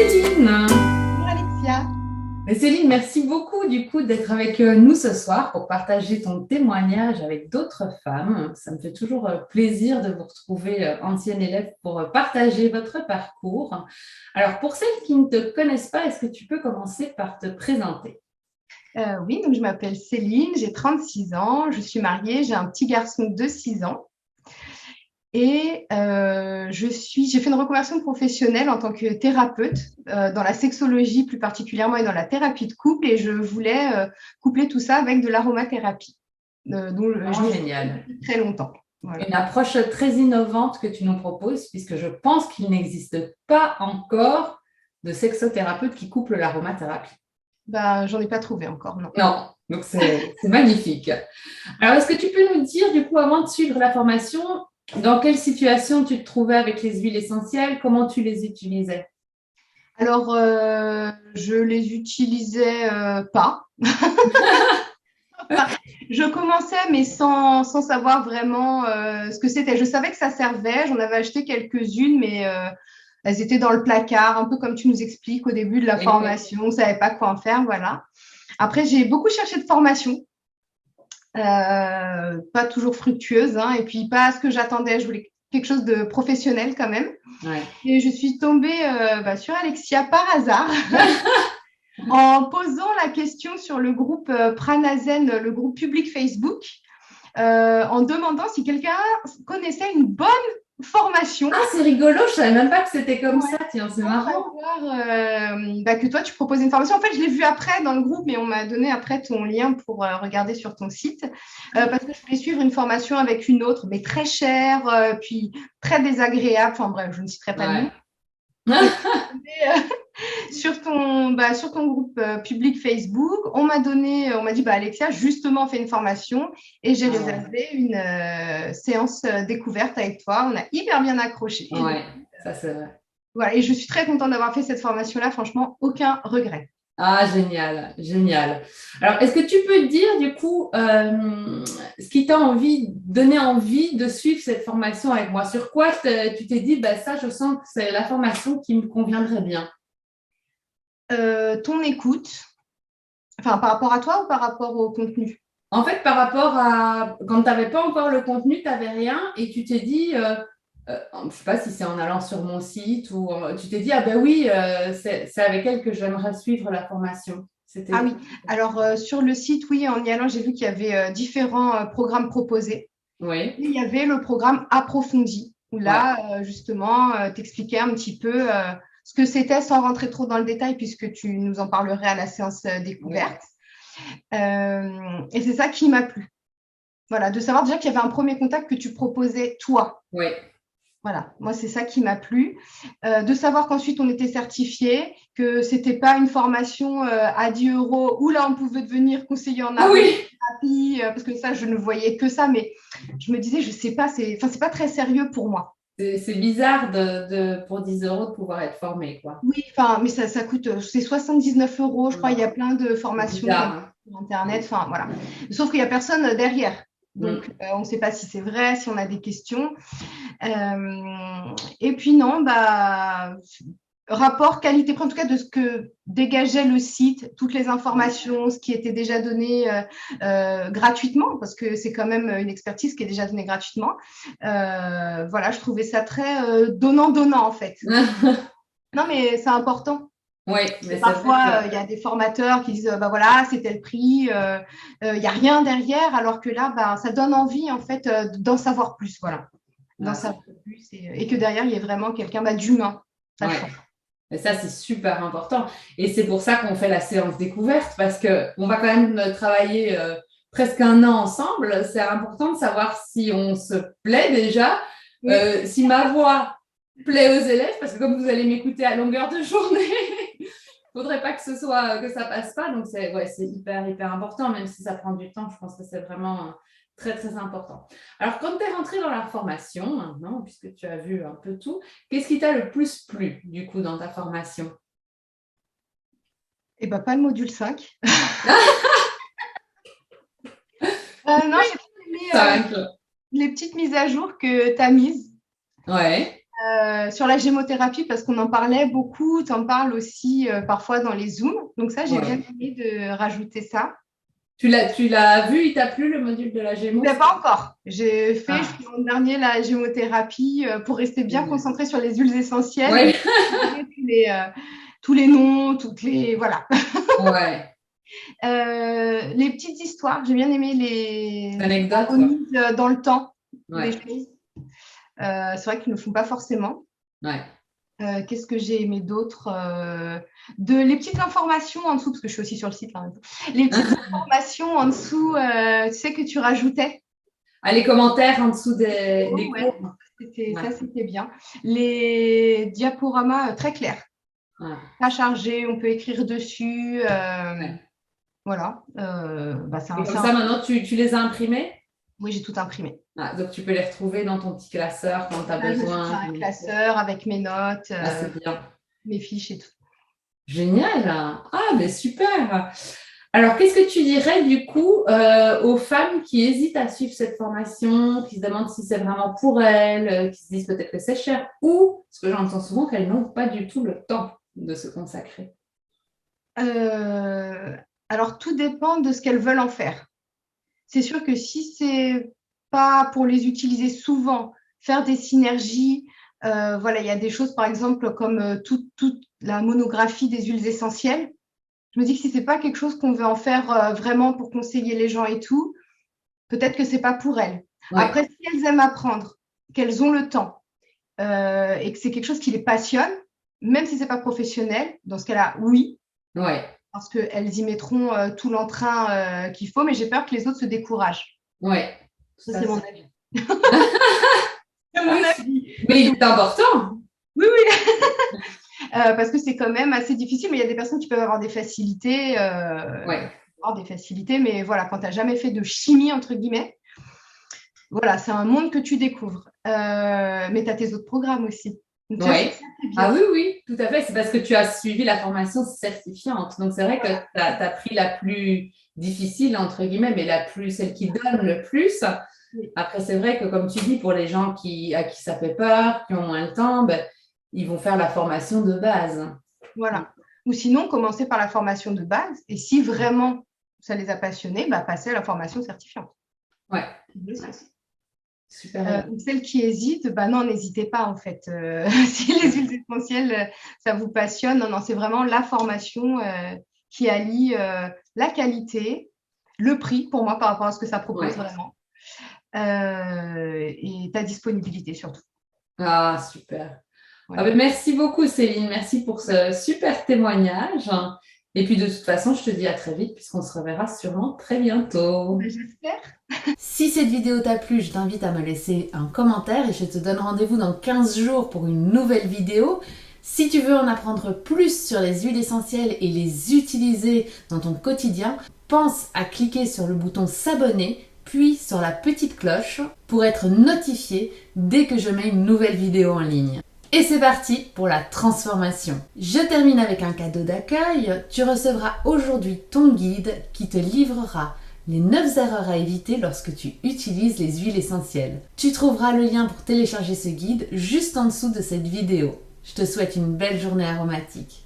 Céline. Bonjour Alexia. Mais Céline, merci beaucoup du coup d'être avec nous ce soir pour partager ton témoignage avec d'autres femmes. Ça me fait toujours plaisir de vous retrouver, ancienne élève, pour partager votre parcours. Alors, pour celles qui ne te connaissent pas, est-ce que tu peux commencer par te présenter? Oui, donc je m'appelle Céline, j'ai 36 ans, je suis mariée, j'ai un petit garçon de 6 ans et j'ai fait une reconversion professionnelle en tant que thérapeute dans la sexologie plus particulièrement et dans la thérapie de couple et je voulais coupler tout ça avec de l'aromathérapie dont je Vraiment le fais génial. depuis très longtemps. Voilà. Une approche très innovante que tu nous proposes, puisque je pense qu'il n'existe pas encore de sexothérapeute qui couple l'aromathérapie. Bah, j'en ai pas trouvé encore, non. Non, donc c'est magnifique. Alors, est-ce que tu peux nous dire, du coup, avant de suivre la formation, dans quelle situation tu te trouvais avec les huiles essentielles, comment tu les utilisais? Alors, je les utilisais pas. Enfin, je commençais, mais sans savoir vraiment ce que c'était. Je savais que ça servait. J'en avais acheté quelques-unes, mais elles étaient dans le placard, un peu comme tu nous expliques au début de la Oui. formation. On ne savait pas quoi en faire, voilà. Après, j'ai beaucoup cherché de formations, pas toujours fructueuses, hein, et puis pas ce que j'attendais. Je voulais quelque chose de professionnel quand même. Ouais. Et je suis tombée sur Alexia par hasard. En posant la question sur le groupe Pranazen, le groupe public Facebook, en demandant si quelqu'un connaissait une bonne formation. Ah, c'est rigolo, je savais même pas que c'était comme Ouais. ça, tiens, c'est Sans marrant. savoir que toi, tu proposais une formation. En fait, je l'ai vu après dans le groupe, mais on m'a donné après ton lien pour regarder sur ton site. Parce que je voulais suivre une formation avec une autre, mais très chère, puis très désagréable. Enfin bref, je ne citerai pas de nom. Ouais. Et je suis tombée, sur ton groupe public Facebook. On m'a dit, Alexia, justement, fait une formation et j'ai Ouais. réservé une séance découverte avec toi. On a hyper bien accroché. Et, Ouais, ça c'est vrai. voilà, et je suis très contente d'avoir fait cette formation-là. Franchement, aucun regret. Ah, génial, génial. Alors, est-ce que tu peux dire, du coup, ce qui t'a donné envie de suivre cette formation avec moi? Sur quoi tu t'es dit, bah, ça, je sens que c'est la formation qui me conviendrait bien? Ton écoute, enfin, par rapport à toi ou par rapport au contenu? En fait, par rapport à quand tu n'avais pas encore le contenu, tu n'avais rien et tu t'es dit, je ne sais pas si c'est en allant sur mon site ou tu t'es dit, ah ben oui, c'est avec elle que j'aimerais suivre la formation. Ah C'était. oui, alors sur le site, oui, en y allant, j'ai vu qu'il y avait différents programmes proposés. Oui, Et il y avait le programme approfondi, où ouais, là, justement, t'expliquais un petit peu ce que c'était sans rentrer trop dans le détail, puisque tu nous en parlerais à la séance oui, découverte. Et c'est ça qui m'a plu. Voilà, de savoir déjà qu'il y avait un premier contact que tu proposais toi. oui. Voilà, moi, c'est ça qui m'a plu. De savoir qu'ensuite, on était certifié, que ce n'était pas une formation à 10 euros où là, on pouvait devenir conseiller en Ah oui, aromathérapie, parce que ça, je ne voyais que ça, mais je me disais, je sais pas, c'est pas très sérieux pour moi. c'est bizarre pour 10 euros de pouvoir être formé, quoi. Oui, enfin, mais ça coûte, c'est 79 euros, je crois, il y a plein de C'est formations comme bizarre, sur Internet, hein. enfin, voilà. Sauf qu'il n'y a personne derrière. Mm, Donc, on ne sait pas si c'est vrai, si on a des questions. Et puis, non, rapport qualité-prix, en tout cas de ce que dégageait le site, toutes les mm. informations, ce qui était déjà donné gratuitement, parce que c'est quand même une expertise qui est déjà donnée gratuitement. Voilà, je trouvais ça très donnant-donnant, en fait. Non, mais c'est important. Oui, Et mais c'est vrai que. parfois, il y a des formateurs qui disent, voilà, c'est tel prix, il n'y a rien derrière, alors que là, ça donne envie, en fait, d'en savoir plus, voilà. D'en Ah, savoir plus et que derrière, il y ait vraiment quelqu'un d'humain. Ça ouais. change. Et ça, c'est super important. Et c'est pour ça qu'on fait la séance découverte, parce qu'on va quand même travailler presque un an ensemble. C'est important de savoir si on se plaît déjà, Oui, si ma voix plaît aux élèves, parce que comme vous allez m'écouter à longueur de journée, il ne faudrait pas que ce soit que ça passe pas. Donc, c'est hyper, hyper important, même si ça prend du temps. Je pense que c'est vraiment très, très important. Alors, quand tu es rentré dans la formation, maintenant, puisque tu as vu un peu tout, qu'est-ce qui t'a le plus plu, du coup, dans ta formation? et pas le module 5. Non, j'ai bien aimé Cinq. les petites mises à jour que tu as mises. Ouais. Sur la gémothérapie, parce qu'on en parlait beaucoup, tu en parles aussi parfois dans les Zooms. Donc ça, j'ai bien Ouais. aimé de rajouter ça. Tu l'as vu, il t'a plu le module de la gémo? Mais pas encore. J'ai fait, je Ah, fais l'an dernier la gémothérapie pour rester bien génial. concentrée sur les huiles essentielles. Ouais. Donc, tous les noms, toutes les... Voilà. Ouais. Les petites histoires, j'ai bien aimé les Anecdote. harmonies dans le temps des Ouais. choses. C'est vrai qu'ils ne le font pas forcément. Ouais. Qu'est-ce que j'ai aimé d'autre les petites informations en dessous, parce que je suis aussi sur le site là, en même temps. Les petites informations en dessous, tu sais, que tu rajoutais. Ah, les commentaires en dessous Oh, des ouais, cours. Ouais. ça, c'était bien. Les diaporamas très clairs, Ouais. pas chargés, on peut écrire dessus. Ouais. Voilà. Et comme ça, maintenant, tu les as imprimés? Oui, j'ai tout imprimé. Ah, donc, tu peux les retrouver dans ton petit classeur quand tu as Là, j'ai tout besoin. un classeur avec mes notes, Ah, c'est bien. mes fiches et tout. Génial. Ah, mais super. Alors, qu'est-ce que tu dirais du coup aux femmes qui hésitent à suivre cette formation, qui se demandent si c'est vraiment pour elles, qui se disent peut-être que c'est cher, ou, parce que j'entends souvent qu'elles n'ont pas du tout le temps de se consacrer. Euh, alors, tout dépend de ce qu'elles veulent en faire. C'est sûr que si c'est pas pour les utiliser souvent, faire des synergies, voilà, il y a des choses, par exemple, comme toute la monographie des huiles essentielles. Je me dis que si c'est pas quelque chose qu'on veut en faire vraiment pour conseiller les gens et tout, peut-être que c'est pas pour elles. Oui, Après, si elles aiment apprendre, qu'elles ont le temps et que c'est quelque chose qui les passionne, même si c'est pas professionnel, dans ce cas-là, oui, oui, parce qu'elles y mettront tout l'entrain qu'il faut, mais j'ai peur que les autres se découragent. oui, Ça, tout à c'est mon fait. avis. C'est mon avis. Mais il est important. Oui, oui, parce que c'est quand même assez difficile, mais il y a des personnes qui peuvent avoir des facilités, Oui, mais voilà, quand tu n'as jamais fait de chimie, entre guillemets, voilà, c'est un monde que tu découvres. Mais tu as tes autres programmes aussi. Donc, ça, oui. c'est Ah bien. oui, oui, tout à fait. C'est parce que tu as suivi la formation certifiante. Donc, c'est vrai que tu as pris la plus difficile, entre guillemets, mais celle qui donne le plus. Oui. Après, c'est vrai que, comme tu dis, pour les gens à qui ça fait peur, qui ont moins de temps, ben, ils vont faire la formation de base. Voilà. Ou sinon, commencer par la formation de base. Et si vraiment ça les a passionnés, bah, passer à la formation certifiante. Ouais, Le sens. super. Celles qui hésitent, bah non, n'hésitez pas en fait. Si les huiles essentielles, ça vous passionne, non, non, c'est vraiment la formation qui allie la qualité, le prix pour moi par rapport à ce que ça propose Ouais. vraiment, et ta disponibilité surtout. Ah, super. Ah Voilà. ben, merci beaucoup, Céline. Merci pour ce super témoignage. Et puis, de toute façon, je te dis à très vite, puisqu'on se reverra sûrement très bientôt. Ben, j'espère. Si cette vidéo t'a plu, je t'invite à me laisser un commentaire et je te donne rendez-vous dans 15 jours pour une nouvelle vidéo. Si tu veux en apprendre plus sur les huiles essentielles et les utiliser dans ton quotidien, pense à cliquer sur le bouton s'abonner, puis sur la petite cloche pour être notifié dès que je mets une nouvelle vidéo en ligne. Et c'est parti pour la transformation. Je termine avec un cadeau d'accueil. Tu recevras aujourd'hui ton guide qui te livrera les 9 erreurs à éviter lorsque tu utilises les huiles essentielles. Tu trouveras le lien pour télécharger ce guide juste en dessous de cette vidéo. Je te souhaite une belle journée aromatique.